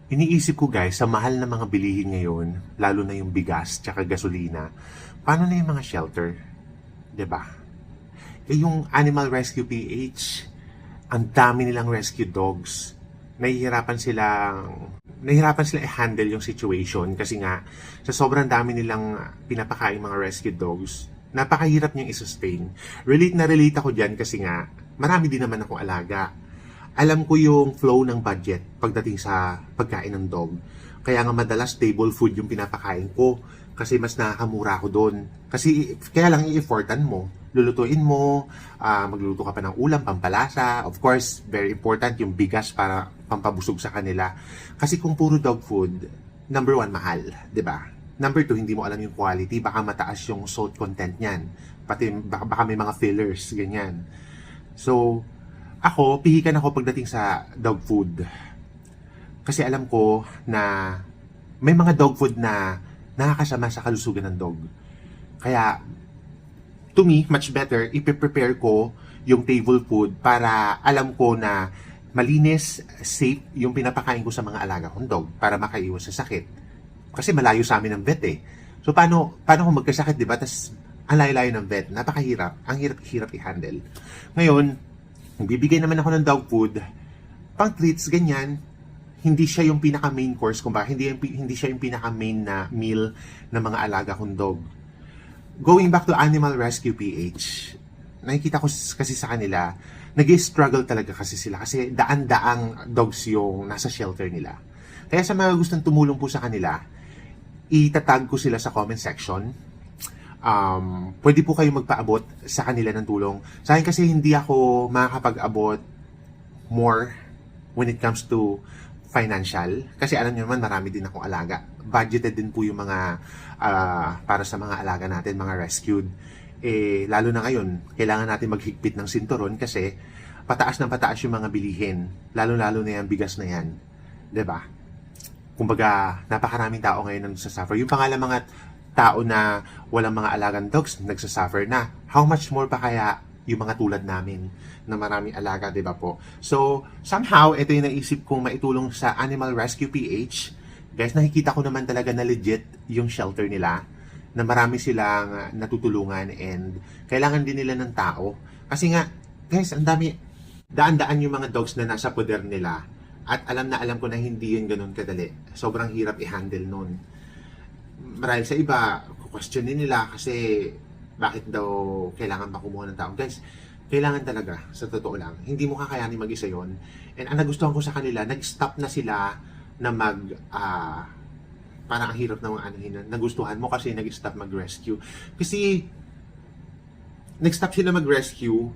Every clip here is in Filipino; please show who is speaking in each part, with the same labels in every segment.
Speaker 1: Iniisip ko guys, sa mahal na mga bilihin ngayon, lalo na yung bigas tsaka gasolina, paano na yung mga shelter? 'Di ba? Yung Animal Rescue PH, ang dami nilang rescue dogs. Nahihirapan sila i-handle yung situation kasi nga sa sobrang dami nilang pinapakain mga rescue dogs, napakahirap niyang i-sustain. Relate na relate ako diyan kasi nga marami din naman akong alaga. Alam ko yung flow ng budget pagdating sa pagkain ng dog. Kaya nga madalas stable food yung pinapakain ko kasi mas nakakamura ako doon. Kasi kaya lang i-effortan mo. Lulutuin mo, magluluto ka pa ng ulam, pampalasa. Of course, very important yung bigas para pampabusog sa kanila. Kasi kung puro dog food, number one, mahal. 'Di ba? Number two, hindi mo alam yung quality. Baka mataas yung salt content niyan. Pati baka may mga fillers, ganyan. So, ako, pihikan ako pagdating sa dog food. Kasi alam ko na may mga dog food na nakakasama sa kalusugan ng dog. Kaya, to me, much better, ipe-prepare ko yung table food para alam ko na malinis, safe yung pinapakain ko sa mga alaga kong dog para makaiwas sa sakit. Kasi malayo sa amin ng vet eh. So, paano kung magkasakit, di ba? Tas, ang layo-layo ng vet, napakahirap. Ang hirap i-handle. Ngayon, bibigay naman ako ng dog food, pang treats, ganyan. Hindi siya yung pinaka-main course, kumbaga, hindi siya yung pinaka-main na meal ng mga alaga kong dog. Going back to Animal Rescue PH, nakikita ko kasi sa kanila, nag-struggle talaga kasi sila kasi daan-daang dogs yung nasa shelter nila. Kaya sa mga gustong tumulong po sa kanila, itatag ko sila sa comment section. Pwede po kayo magpaabot sa kanila ng tulong. Sa akin kasi hindi ako makakapag-abot more when it comes to financial. Kasi alam niyo naman, marami din akong alaga. Budgeted din po yung mga para sa mga alaga natin, mga rescued. Lalo na ngayon, kailangan natin maghigpit ng sinturon kasi pataas ng pataas yung mga bilihin. Lalo-lalo na yan, bigas na yan. 'Di ba? Kumbaga, napakaraming tao ngayon na nagsasuffer. Yung pangalan mga tao na walang mga alagang dogs, nagsasuffer na. How much more pa kaya yung mga tulad namin na maraming alaga, di ba po? So, somehow, ito yung naisip kong maitulong sa Animal Rescue PH. Guys, nakikita ko naman talaga na legit yung shelter nila, na marami silang natutulungan and kailangan din nila ng tao. Kasi nga, guys, ang dami, daan-daan yung mga dogs na nasa poder nila. At alam na alam ko na hindi yun ganun kadali. Sobrang hirap i-handle nun. Marahil sa iba, questionin nila kasi bakit daw kailangan pa kumuha ng tao. Guys, kailangan talaga, sa totoo lang. Hindi mo kakayanin mag-isa yun. And ang nagustuhan ko sa kanila, nag-stop na sila na parang ang hirap ng nagustuhan mo kasi nag-stop mag-rescue. Kasi, nag-stop sila mag-rescue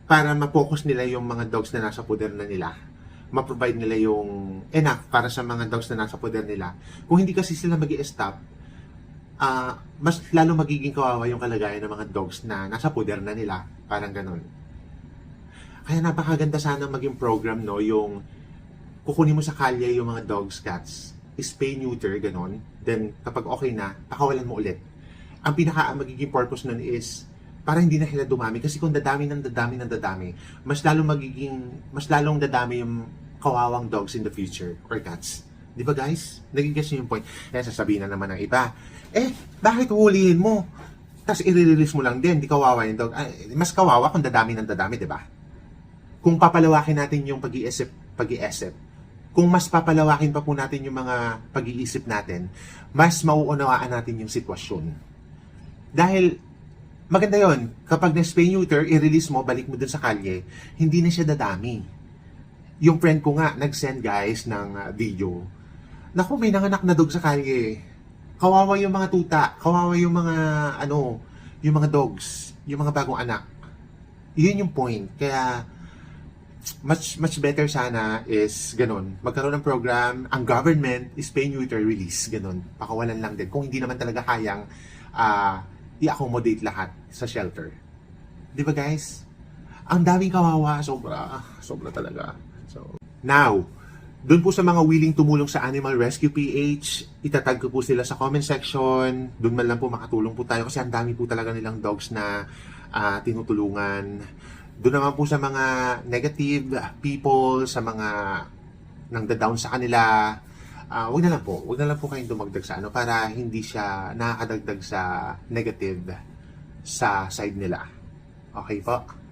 Speaker 1: para ma-focus nila yung mga dogs na nasa poder na nila. Ma-provide nila yung enough para sa mga dogs na nasa poder nila. Kung hindi kasi sila mag-i-stop, mas lalo magiging kawawa yung kalagayan ng mga dogs na nasa poder na nila. Parang ganun. Kaya napakaganda sana maging program, no? Yung kukunin mo sa kalye yung mga dogs, cats, spay, neuter, ganun. Then, kapag okay na, pakawalan mo ulit. Ang magiging purpose nun is para hindi na sila dumami. Kasi kung dadami, mas lalong dadami yung kawawang dogs in the future or cats. Di ba guys? Nagigets niyo yung point. Kaya sasabihin na naman ng iba, bakit huhulihin mo? Tapos i-release mo lang din, di kawawa yung dog. Mas kawawa kung dadami, di ba? Kung papalawakin natin yung pag-iisip, kung mas papalawakin pa po natin yung mga pag-iisip natin, mas mauunawaan natin yung sitwasyon. Dahil, maganda yon kapag na-spay neuter, i-release mo, balik mo dun sa kalye, hindi na siya dadami. Yung friend ko nga, nag-send guys ng video. Naku, may nanganak na dog sa kalye. Kawawa yung mga tuta, kawawa yung mga, yung mga dogs, yung mga bagong anak. Yun yung point. Kaya, much better sana is ganun. Magkaroon ng program, ang government is pay neuter release, ganun. Pakawalan lang din. Kung hindi naman talaga kayang i-accommodate lahat sa shelter. Di ba guys? Ang daming kawawa, sobra talaga. So, now, doon po sa mga willing tumulong sa Animal Rescue PH, itatag ko po sila sa comment section. Doon man lang po makatulong po tayo kasi ang dami po talaga nilang dogs na tinutulungan. Doon naman po sa mga negative people, sa mga nang down sa kanila, wag na lang po. Wag na lang po kayong dumagdag sa ano para hindi siya nakakadagdag sa negative sa side nila. Okay po?